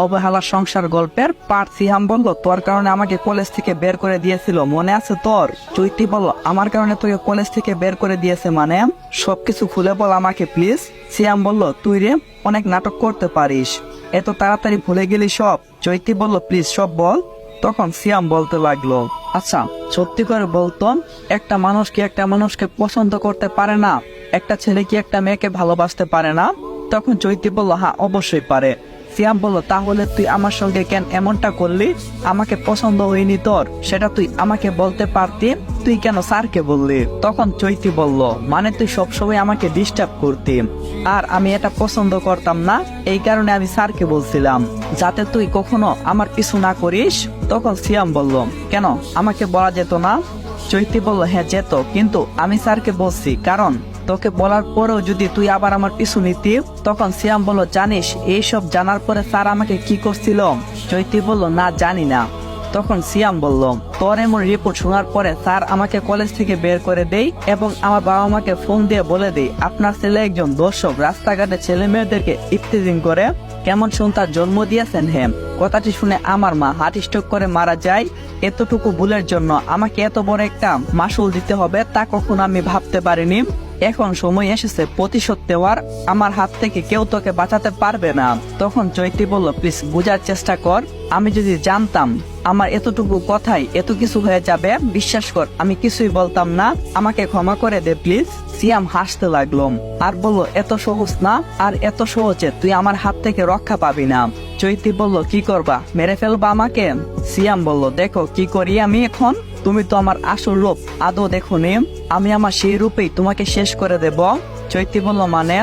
অবহেলা সংসার গল্পের পার্ট। সিয়াম বলল, তোর কারণে আমাকে কলেজ থেকে বের করে দিয়েছিল, মনে আছে তোর? চৈতি বলল, আমার কারণে তোকে কলেজ থেকে বের করে দিয়েছে মানে? সবকিছু খুলে বল আমাকে প্লিজ। সিয়াম বলল, তুই রে অনেক নাটক করতে পারিস, এত তাড়াতাড়ি ভুলে গেলি সব? চৈতি বলল, প্লিজ সব বল। তখন সিয়াম বলতে লাগলো, আচ্ছা সত্যি করে বলতো, একটা মানুষ কি একটা মানুষকে পছন্দ করতে পারে না? একটা ছেলে কি একটা মেয়েকে ভালোবাসতে পারে না? তখন চৈতি বলল, হ্যাঁ অবশ্যই পারে। সিয়াম বলল, তাহলে তুই আমার সঙ্গে কেন এমনটা করলি? আমাকে পছন্দ হয়নি তোর, সেটা তুই আমাকে বলতে পারতি, তুই কেন স্যারকে বললি? তখন চৈতি বলল, মানে তুই সবসময় আমাকে ডিস্টার্ব করতি, আর আমি এটা পছন্দ করতাম না, এই কারণে আমি স্যারকে বলছিলাম যাতে তুই কখনো আমার পিছু না করিস। তখন সিয়াম বলল, কেন আমাকে বলা যেত না? চৈতি বলল, হ্যাঁ যেত, কিন্তু আমি স্যারকে বলছি কারণ তোকে বলার পরেও যদি তুই আবার আমার পিছু নিতি। তখন সিয়াম বলল, জানিস এইসব জানার পরে স্যার আমাকে কি করছিল? চৈতি বলল, না জানি না। তখন সিয়াম বলল, তোর এমন রিপোর্ট শোনার পরে স্যার আমাকে কলেজ থেকে বের করে দেই এবং আমার বাবা মাকে ফোন দিয়ে বলে দেই আপনার ছেলে একজন দর্শক, রাস্তাঘাটে ছেলে মেয়েদেরকে ইফতিজিং করে, কেমন সন্তান জন্ম দিয়েছেন হেম। কথাটি শুনে আমার মা হার্ট স্ট্রোক করে মারা যায়। এতটুকু ভুলের জন্য আমাকে এত বড় একটা মাসুল দিতে হবে তা কখনো আমি ভাবতে পারিনি। এখন সময় এসেছে প্রতিশোধ দেওয়ার, আমার হাত থেকে কেউ তোকে বাঁচাতে পারবে না। তখন চৈতি বলল, প্লিজ বোঝার চেষ্টা কর, আমি যদি জানতাম আমার এতটুকু কথাই এত কিছু হয়ে যাবে, বিশ্বাস কর আমি কিছুই বলতাম না, আমাকে ক্ষমা করে দে প্লিজ। সিয়াম হাসতে লাগলো আর বলল, এত সহজ না, আর এত সহজে তুই আমার হাত থেকে রক্ষা পাবি না। চৈতি বলল, কি করবা, মেরে ফেলবা আমাকে? সিয়াম বলল, দেখো কি করি আমি এখন, তুমি তো আমার আসল রূপ আদৌ দেখো নি, আমি আমার সেই রূপেই তোমাকে শেষ করে দেব। চৈতি বলল, মানে?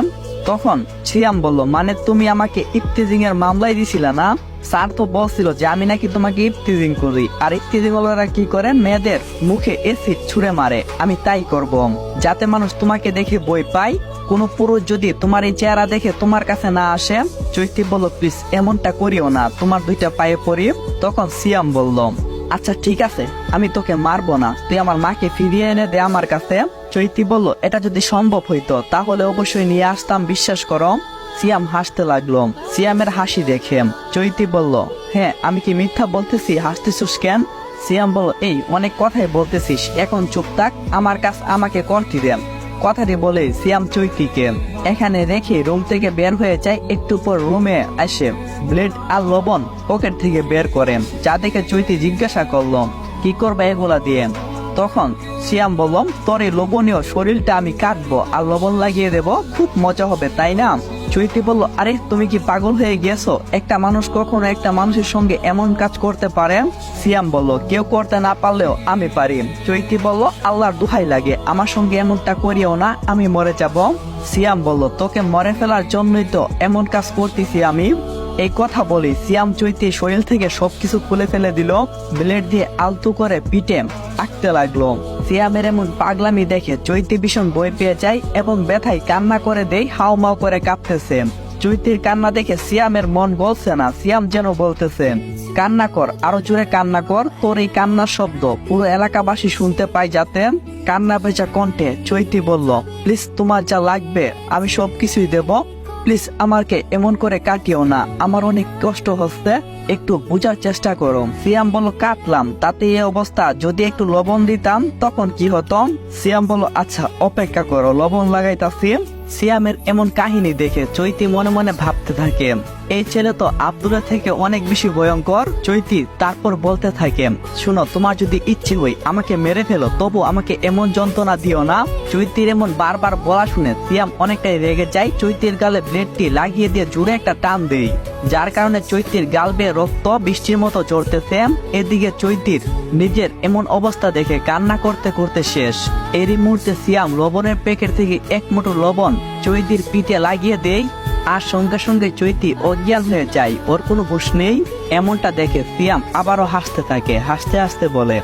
তখন সিয়াম বলল, মানে তুমি আমাকে ইফতিজিং এর মামলায় দিছিলে না? স্যার তো বলছিল যে আমি নাকি তোমাকে ইফতিজিং করি, আর ইফতিজিং ওরা কি করে, মেয়েদের মুখে এসিড ছুঁড়ে মারে, আমি তাই করব যাতে মানুষ তোমাকে দেখে ভয় পায়, কোনো পুরুষ যদি তোমার এই চেহারা দেখে তোমার কাছে না আসে। চৈতি বলল, প্লিজ এমনটা করিও না, তোমার দুইটা পায়ে পড়ি। তখন সিয়াম বলল, আচ্ছা ঠিক আছে, আমি তোকে মারবো না, তুই আমার মাকে ফিরিয়ে এনে দে আমার কাছে। চৈতি বলল, এটা যদি সম্ভব হইতো তাহলে অবশ্যই নিয়ে আসতাম, বিশ্বাস করো। সিয়াম হাসতে লাগলো। সিয়ামের হাসি দেখে চৈতি বলল, হ্যাঁ আমি কি মিথ্যা বলতেছি, হাসতেছিস কেন? সিয়াম বলল, এই অনেক কথাই বলতেছিস, এখন চুপ থাক, আমার কাছে আমাকে করতে দে। কথাটি বলে সিয়াম চৈতিকে এখানে রেখে রুম থেকে বের হয়ে যায়। একটু পর রুমে আসে ব্লেড আর লবণ পকেট থেকে বের করেন, যা দেখে চৈতি জিজ্ঞাসা করল, কি করবে এগুলা দিয়ে? তখন সিয়াম বলল, তোর এই লোভনীয় শরীরটা আমি কাটবো আর লবণ লাগিয়ে দেব, খুব মজা হবে তাই না? চৈতি বলল, আরে তুমি কি পাগল হয়ে গেছো? একটা মানুষ কখনো একটা মানুষের সঙ্গে এমন কাজ করতে পারে? সিয়াম বলল, কেউ করতে না পারলেও আমি পারি। চৈতি বলল, আল্লাহর দোহাই লাগে আমার সঙ্গে এমনটা করিও না, আমি মরে যাব। সিয়াম বলল, তোকে মরে ফেলার জন্যই তো এমন কাজ করতেছি আমি। এই কথা বলি সিয়াম চৈতির শরীর থেকে সবকিছু খুলে ফেলে দিল, ব্লেড দিয়ে আলতু করে পিঠে আঁকতে লাগলো। সিয়ামের এমন পাগলামি দেখে চৈতি ভীষণ ভয় পেয়ে যায় এবং ব্যথায় কান্না করে দেয়, হাউমাউ করে কাঁপতেছে। চৈতির কান্না দেখে সিয়ামের মন বলছে না, সিয়াম যেন বলতেছে, কান্না কর, আরো জোরে কান্না কর, তোর এই কান্নার শব্দ পুরো এলাকাবাসী শুনতে পায় যাতে। কান্না ভেজা কণ্ঠে চৈতি বলল, প্লিজ তোমার যা লাগবে আমি সবকিছুই দেব, প্লিজ আমাকে এমন করে কাটিও না, আমার অনেক কষ্ট হচ্ছে, একটু বোঝার চেষ্টা করো। সিয়াম বলল, কাটলাম, তাতে এই অবস্থা, যদি একটু লবণ দিতাম তখন কি হতো? সিয়াম বলল, আচ্ছা অপেক্ষা করো, লবণ লাগাইতাছি। সিয়ামের এমন কাহিনী দেখে চৈতি মনে মনে ভাবতে থাকে, এই ছেলে তো আব্দুলের থেকে অনেক বেশি ভয়ঙ্কর। চৈতি তারপর বলতে থাকে, শুনো, তোমার যদি ইচ্ছে হয় আমাকে মেরে ফেলো, তবু আমাকে এমন যন্ত্রণা দিও না। চৈতির এমন বারবার বলা শুনে সিয়াম অনেকটাই রেগে যায়, চৈতির গালে ব্লেডটি লাগিয়ে দিয়ে জুড়ে একটা টান দেয়, যার কারণে চৈতির গাল বেয়ে রক্ত বৃষ্টির মতো চড়তেছে। এদিকে চৈতির নিজের এমন অবস্থা দেখে কান্না করতে করতে শেষ। এরই মুহূর্তে সিয়াম লবণের প্যাকেট থেকে এক মুঠো লবণ চৈতির পিঠে লাগিয়ে দেয়, আর সঙ্গে সঙ্গে চৈতি অজ্ঞান হয়ে যায়, ওর কোনো হুঁশ নেই। এমনটা দেখে সিয়াম আবারও হাসতে থাকে, হাসতে হাসতে বলে,